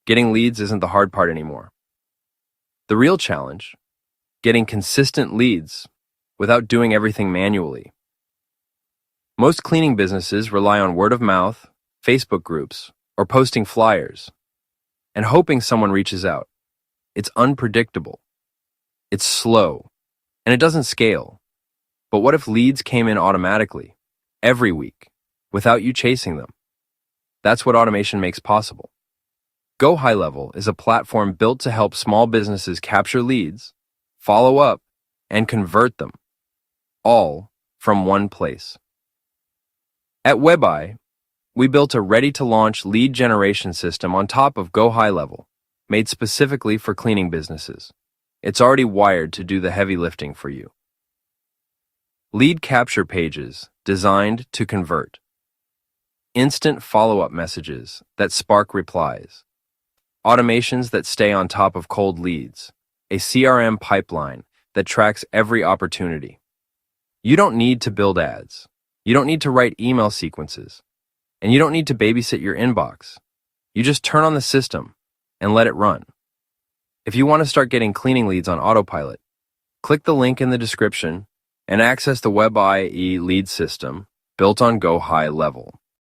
Getting leads isn't the hard part anymore. The real challenge, getting consistent leads without doing everything manually. Most cleaning businesses rely on word of mouth, Facebook groups, or posting flyers, and hoping someone reaches out. It's unpredictable. It's slow, and it doesn't scale. But what if leads came in automatically, every week, without you chasing them? That's what automation makes possible. Go High Level is a platform built to help small businesses capture leads, follow up, and convert them, all from one place. At WebEye, we built a ready-to-launch lead generation system on top of Go High Level, made specifically for cleaning businesses. It's already wired to do the heavy lifting for you. Lead capture pages designed to convert. Instant follow-up messages that spark replies. Automations that stay on top of cold leads. A CRM pipeline that tracks every opportunity. You don't need to build ads. You don't need to write email sequences. And you don't need to babysit your inbox. You just turn on the system and let it run. If you want to start getting cleaning leads on autopilot, click the link in the description and access the WebEye lead system built on Go High Level.